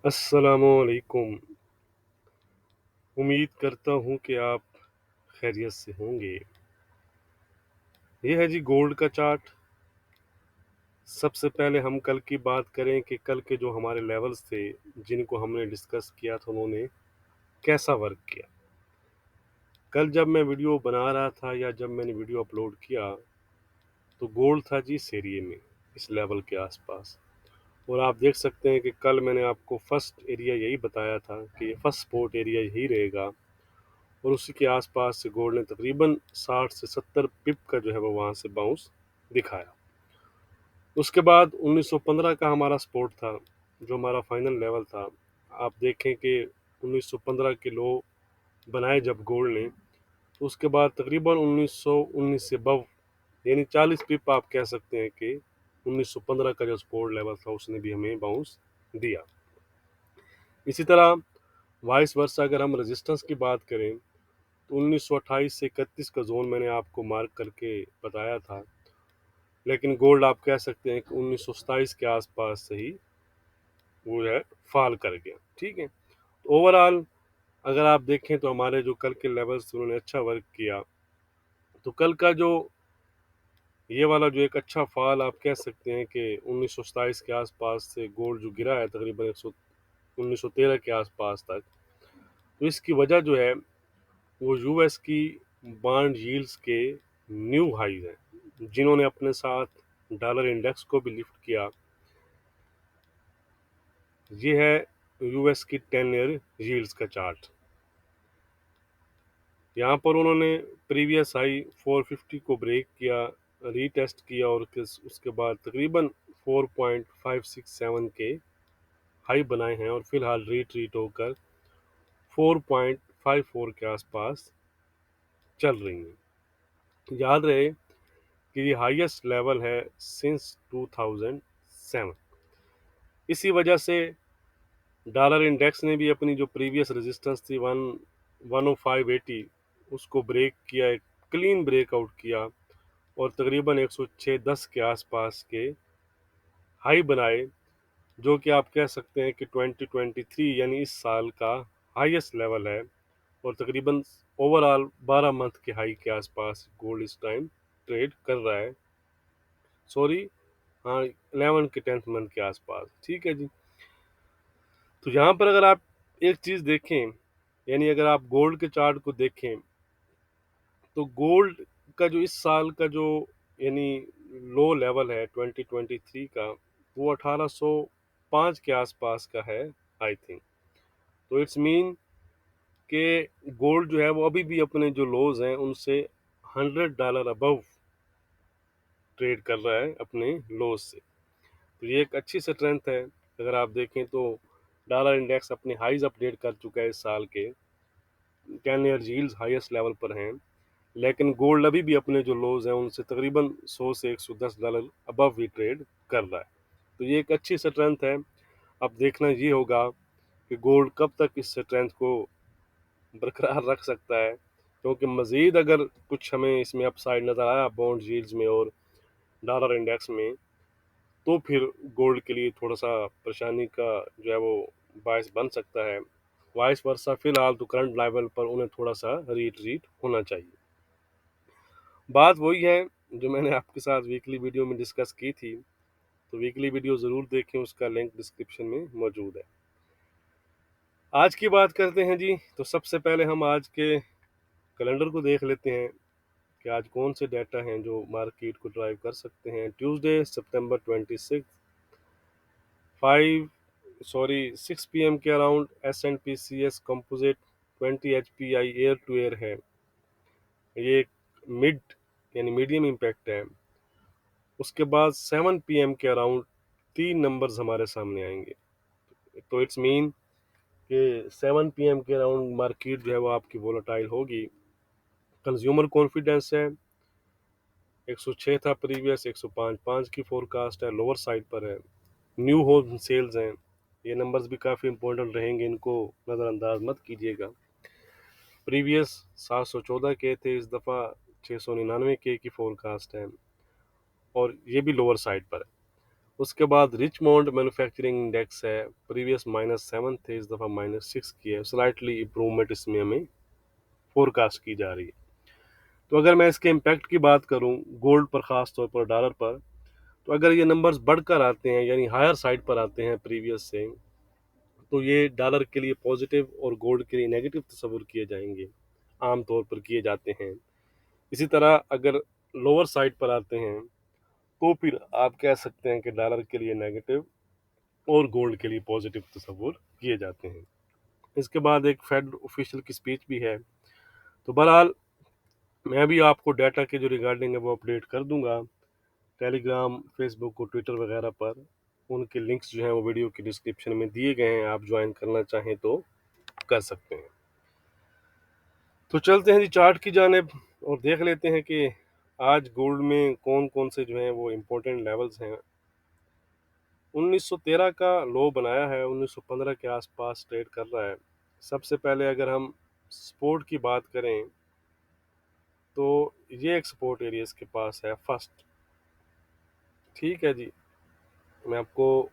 अस्सलामुअलैकुम। उम्मीद करता हूँ कि आप खैरियत से होंगे। ये है जी गोल्ड का चार्ट। सबसे पहले हम कल की बात करें कि कल के जो हमारे लेवल्स थे जिनको हमने डिस्कस किया था उन्होंने कैसा वर्क किया। कल जब मैं वीडियो बना रहा था या जब मैंने वीडियो अपलोड किया तो गोल्ड था जी इस एरिए में, इस लेवल के आसपास। और आप देख सकते हैं कि कल मैंने आपको फर्स्ट एरिया यही बताया था कि ये फर्स्ट सपोर्ट एरिया यही रहेगा और उसी के आसपास से गोल्ड ने तकरीबन 60 से 70 पिप का जो है वो वहाँ से बाउंस दिखाया। उसके बाद 1915 का हमारा सपोर्ट था जो हमारा फाइनल लेवल था। आप देखें कि 1915 के लो बनाए जब गोल्ड ने तो उसके बाद तकरीबन 1919 से बव यानी 40 पिप आप कह सकते हैं कि 1915 का जो सपोर्ट लेवल था उसने भी हमें बाउंस दिया। इसी तरह वाइस वर्सा अगर हम रेजिस्टेंस की बात करें तो 1928 से 31 का जोन मैंने आपको मार्क करके बताया था, लेकिन गोल्ड आप कह सकते हैं कि 1927 के आसपास से ही वो है फॉल कर गया। ठीक है, तो ओवरऑल अगर आप देखें तो हमारे जो कल के लेवल्स उन्होंने अच्छा वर्क किया। तो कल का जो ये वाला जो एक अच्छा फॉल आप कह सकते हैं कि 1927 के आसपास से गोल्ड जो गिरा है तकरीबन 1913 के आसपास तक। तो इसकी वजह जो है वो यूएस की बॉन्ड यील्ड्स के न्यू हाईज हैं जिन्होंने अपने साथ डॉलर इंडेक्स को भी लिफ्ट किया। ये है यूएस की 10 ईयर यील्ड्स का चार्ट। यहाँ पर उन्होंने प्रीवियस हाई 450 को ब्रेक किया, रीटेस्ट किया और उसके बाद तकरीबन 4.567 के हाई बनाए हैं और फिलहाल रीट्रीट होकर 4.54 के आसपास चल रही हैं। याद रहे कि ये हाईएस्ट लेवल है सिंस 2007। इसी वजह से डॉलर इंडेक्स ने भी अपनी जो प्रीवियस रेजिस्टेंस थी 10580 उसको ब्रेक किया, एक क्लीन ब्रेकआउट किया और तकरीबन 106.10 के आसपास के हाई बनाए, जो कि आप कह सकते हैं कि 2023 यानी इस साल का हाईएस्ट लेवल है। और तकरीबन ओवरऑल 12 मंथ के हाई के आसपास गोल्ड इस टाइम ट्रेड कर रहा है। सॉरी, हाँ, 11 के 10th मंथ के आसपास। ठीक है जी। तो यहाँ पर अगर आप एक चीज़ देखें, यानी अगर आप गोल्ड के चार्ट को देखें तो गोल्ड का जो इस साल का जो यानी लो लेवल है 2023 का वो 1805 के आसपास का है आई थिंक। तो इट्स मीन कि गोल्ड जो है वो अभी भी अपने जो लोज हैं उनसे $100 अबव ट्रेड कर रहा है अपने लोज से। तो ये एक अच्छी स्ट्रेंथ है। अगर आप देखें तो डॉलर इंडेक्स अपने हाइज अपडेट कर चुका है इस साल के, 10 ईयर यील्ड्स हाईएस्ट लेवल पर हैं, लेकिन गोल्ड अभी भी अपने जो लोज हैं उनसे तकरीबन 100 से $110 अबव ही ट्रेड कर रहा है। तो ये एक अच्छी स्ट्रेंथ है। अब देखना ये होगा कि गोल्ड कब तक इस स्ट्रेंथ को बरकरार रख सकता है, क्योंकि मज़ीद अगर कुछ हमें इसमें अपसाइड नज़र आया बॉन्ड यील्ड्स में और डॉलर इंडेक्स में तो फिर गोल्ड के लिए थोड़ा सा परेशानी का जो है वो बायस बन सकता है। वाइस वर्सा फिलहाल तो करंट लेवल पर उन्हें थोड़ा सा रीट्रीट होना चाहिए। बात वही है जो मैंने आपके साथ वीकली वीडियो में डिस्कस की थी, तो वीकली वीडियो ज़रूर देखें, उसका लिंक डिस्क्रिप्शन में मौजूद है। आज की बात करते हैं जी। तो सबसे पहले हम आज के कैलेंडर को देख लेते हैं कि आज कौन से डाटा हैं जो मार्केट को ड्राइव कर सकते हैं। ट्यूसडे सितंबर 26 6 PM के around S&P CS composite 20 HPI air to air है। ये एक मिड यानी मीडियम इम्पैक्ट है। उसके बाद 7 PM के अराउंड तीन नंबर्स हमारे सामने आएंगे। तो इट्स मीन कि 7 PM के अराउंड मार्केट जो है वो आपकी वोलेटाइल होगी। कंज्यूमर कॉन्फिडेंस है 106 था प्रीवियस, 105.5 की फोरकास्ट है, लोअर साइड पर है। न्यू होम सेल्स हैं, ये नंबर्स भी काफ़ी इंपॉर्टेंट रहेंगे, इनको नज़रअंदाज मत कीजिएगा। प्रीवियस 714 के थे, इस दफ़ा 699 के की फोरकास्ट है और ये भी लोअर साइड पर है। उसके बाद रिचमोंड मैन्युफैक्चरिंग इंडेक्स है, प्रीवियस -7 थे, इस दफ़ा -6 की है, स्लाइटली इम्प्रूवमेंट इसमें हमें फोरकास्ट की जा रही है। तो अगर मैं इसके इम्पैक्ट की बात करूं गोल्ड पर, ख़ास तौर पर डॉलर पर, तो अगर ये नंबर्स बढ़कर आते हैं यानी हायर साइड पर आते हैं प्रीवियस से, तो ये डॉलर के लिए पॉजिटिव और गोल्ड के लिए नेगेटिव तस्वुर किए जाएंगे, आम तौर पर किए जाते हैं। इसी तरह अगर लोअर साइड पर आते हैं तो फिर आप कह सकते हैं कि डॉलर के लिए नेगेटिव और गोल्ड के लिए पॉजिटिव तस्वुर किए जाते हैं। इसके बाद एक फेड ऑफिशियल की स्पीच भी है। तो बहरहाल मैं भी आपको डाटा के जो रिगार्डिंग है वो अपडेट कर दूंगा टेलीग्राम, फेसबुक और ट्विटर वगैरह पर। उनके लिंक्स जो हैं वो वीडियो की डिस्क्रिप्शन में दिए गए हैं, आप ज्वाइन करना चाहें तो कर सकते हैं। तो चलते हैं जी चार्ट की जानिब और देख लेते हैं कि आज गोल्ड में कौन कौन से जो हैं वो इम्पोर्टेंट लेवल्स हैं। 1913 का लो बनाया है, 1915 के आसपास ट्रेड कर रहा है। सबसे पहले अगर हम सपोर्ट की बात करें तो ये एक सपोर्ट एरिया इसके पास है फर्स्ट। ठीक है जी, मैं आपको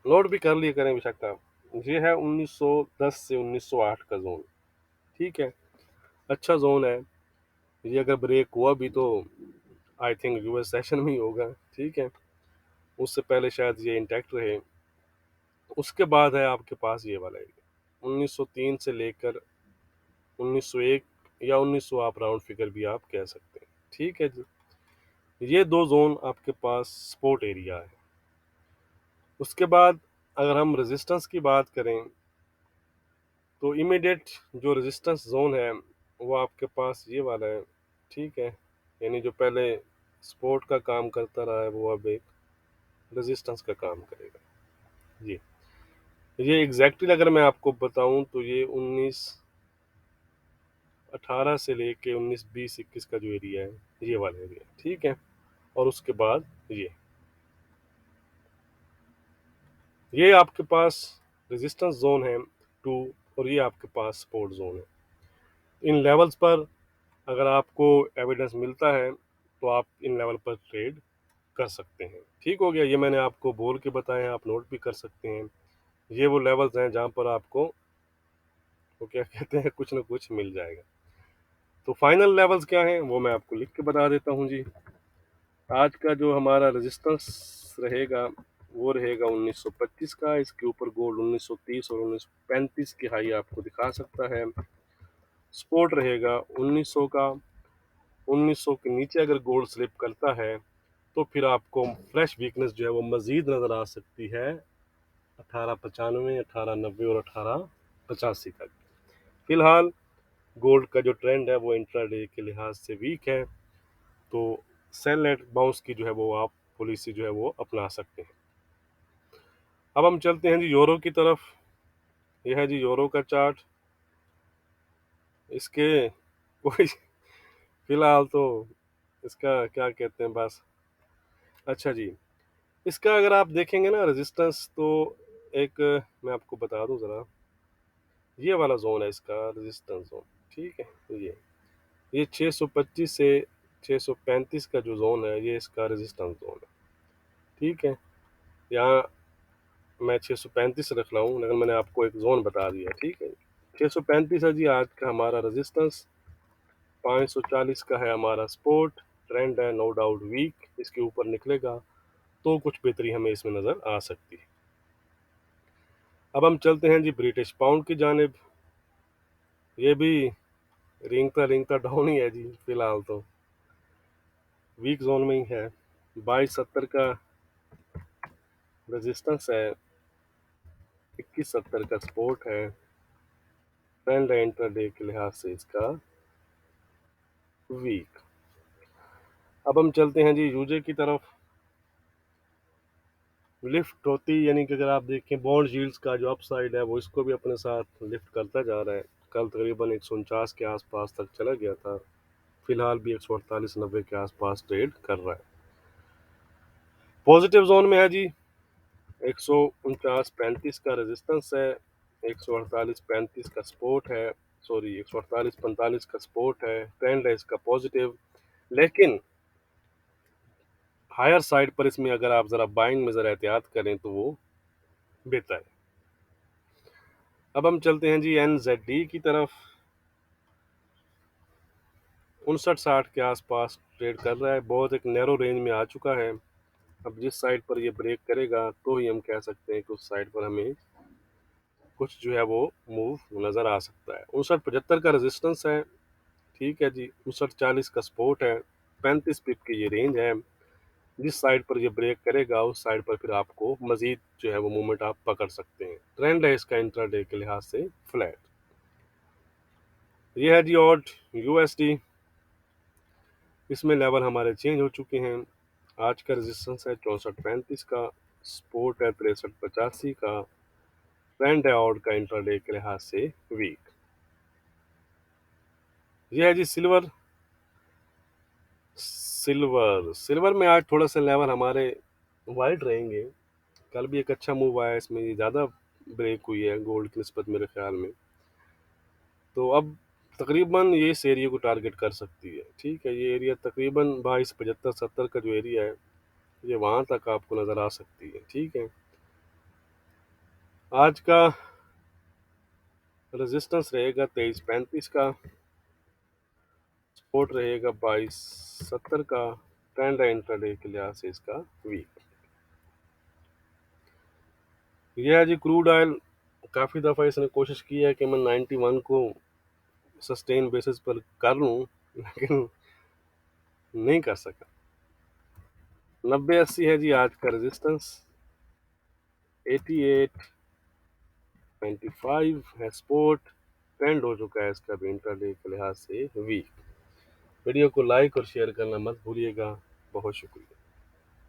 नोट भी कर लिए करें बेशक आप। ये है 1910 से 1908 का जोन। ठीक है, अच्छा जोन है। ये अगर ब्रेक हुआ भी तो आई थिंक यूएस सेशन में ही होगा। ठीक है, उससे पहले शायद ये इंटैक्ट रहे। उसके बाद है आपके पास ये वाला एरिया 1903 से लेकर 1901 या 1900, आप राउंड फिगर भी आप कह सकते हैं। ठीक है जी, ये दो जोन आपके पास सपोर्ट एरिया है। उसके बाद अगर हम रेजिस्टेंस की बात करें तो इमीडिएट जो रेजिस्टेंस जोन है वो आपके पास ये वाला है। ठीक है, यानी जो पहले सपोर्ट का काम करता रहा है वो अब एक रेजिस्टेंस का काम करेगा। ये एग्जैक्टली अगर मैं आपको बताऊं तो ये 1918 से लेके 1920-21 का जो एरिया है ये वाला एरिया। ठीक है, और उसके बाद ये आपके पास रेजिस्टेंस जोन है 2, और ये आपके पास सपोर्ट जोन है। इन लेवल्स पर अगर आपको एविडेंस मिलता है तो आप इन लेवल पर ट्रेड कर सकते हैं। ठीक हो गया, ये मैंने आपको बोल के बताए हैं, आप नोट भी कर सकते हैं। ये वो लेवल्स हैं जहाँ पर आपको वो क्या कहते हैं कुछ ना कुछ मिल जाएगा। तो फाइनल लेवल्स क्या हैं वो मैं आपको लिख के बता देता हूँ जी। आज का जो हमारा रेजिस्टेंस रहेगा वो रहेगा 1925 का। इसके ऊपर गोल्ड 1930 और 1935 की हाई आपको दिखा सकता है। सपोर्ट रहेगा 1900 का। 1900 के नीचे अगर गोल्ड स्लिप करता है तो फिर आपको फ्रेश वीकनेस जो है वो मजीद नज़र आ सकती है 1895, 1890 और 1885 तक। फिलहाल गोल्ड का जो ट्रेंड है वो इंट्राडे के लिहाज से वीक है, तो सेल एट बाउंस की जो है वो आप पॉलिसी जो है वो अपना सकते हैं। अब हम चलते हैं जी यूरो की तरफ। यह है जी यूरो का चार्ट। इसके कोई फिलहाल तो इसका क्या कहते हैं बस। अच्छा जी, इसका अगर आप देखेंगे ना रेजिस्टेंस तो एक मैं आपको बता दूं ज़रा, ये वाला जोन है इसका रेजिस्टेंस जोन। ठीक है, ये 625 से 635 का जो जोन है ये इसका रेजिस्टेंस जोन है। ठीक है, यहाँ मैं 635 रख रहा हूँ लेकिन मैंने आपको एक जोन बता दिया। ठीक है, 635 है जी आज का हमारा रेजिस्टेंस। 540 का है हमारा सपोर्ट। ट्रेंड है नो डाउट वीक, इसके ऊपर निकलेगा तो कुछ बेहतरी हमें इसमें नज़र आ सकती है। अब हम चलते हैं जी ब्रिटिश पाउंड की जानिब। ये भी रेंगता रेंगता डाउन ही है जी, फिलहाल तो वीक जोन में ही है। 2270 का रेजिस्टेंस है, 2170 का सपोर्ट है। ट्रेंड है इंट्राडे के लिहाज से इसका वीक। अब हम चलते हैं जी यूजे की तरफ। लिफ्ट होती यानी कि अगर आप देखें बॉन्ड यील्ड्स का जो अपसाइड है वो इसको भी अपने साथ लिफ्ट करता जा रहा है। कल तकरीबन 149 के आसपास तक चला गया था, फिलहाल भी 148.90 के आसपास ट्रेड कर रहा है। पॉजिटिव जोन में है जी 149.35 का रेजिस्टेंस है, 148.35 का सपोर्ट है, सॉरी 148.45 का सपोर्ट है। ट्रेंड है इसका पॉजिटिव, लेकिन हायर साइड पर इसमें अगर आप ज़रा बाइंग में ज़रा एहतियात करें तो वो बेहतर है। अब हम चलते हैं जी NZD की तरफ। 59.60 के आसपास ट्रेड कर रहा है, बहुत एक नैरो रेंज में आ चुका है। अब जिस साइड पर ये ब्रेक करेगा तो ही हम कह सकते हैं कि उस साइड पर हमें कुछ जो है वो मूव नज़र आ सकता है। 59.75 का रेजिस्टेंस है, ठीक है जी। 59.40 का सपोर्ट है, 35 पिप की ये रेंज है। जिस साइड पर ये ब्रेक करेगा उस साइड पर फिर आपको मजीद जो है वो मूवमेंट आप पकड़ सकते हैं। ट्रेंड है इसका इंट्राडे के लिहाज से फ्लैट। ये है जी ऑड USD। इसमें लेवल हमारे चेंज हो चुके हैं। आज का रेजिस्टेंस है 64.35 का, सपोर्ट है 63.85 का, ट्रेंड है ऑड का इंट्राडे के लिहाज से वीक। ये है जी सिल्वर। सिल्वर में आज थोड़ा सा लेवल हमारे वाइड रहेंगे। कल भी एक अच्छा मूव आया, इसमें ये ज़्यादा ब्रेक हुई है गोल्ड की निस्बत मेरे ख्याल में। तो अब तकरीबन ये इस एरिया को टारगेट कर सकती है, ठीक है। ये एरिया तकरीबन 22, 75, 70 का जो एरिया है ये वहाँ तक आपको नज़र आ सकती है, ठीक है। आज का रेजिस्टेंस रहेगा 23.35 का, सपोर्ट रहेगा 22.70 का, ट्रेंड है इंट्राडे के लिहाज से इसका वीक। यह है जी क्रूड ऑयल। काफ़ी दफ़ा इसने कोशिश की है कि मैं 91 को सस्टेन बेसिस पर कर लूँ, लेकिन नहीं कर सका। 90-80 है जी आज का रेजिस्टेंस। 88.25 है सपोर्ट। ट्रेंड हो चुका है इसका भी इंट्राडे के लिहाज से वीक। वीडियो को लाइक और शेयर करना मत भूलिएगा। बहुत शुक्रिया।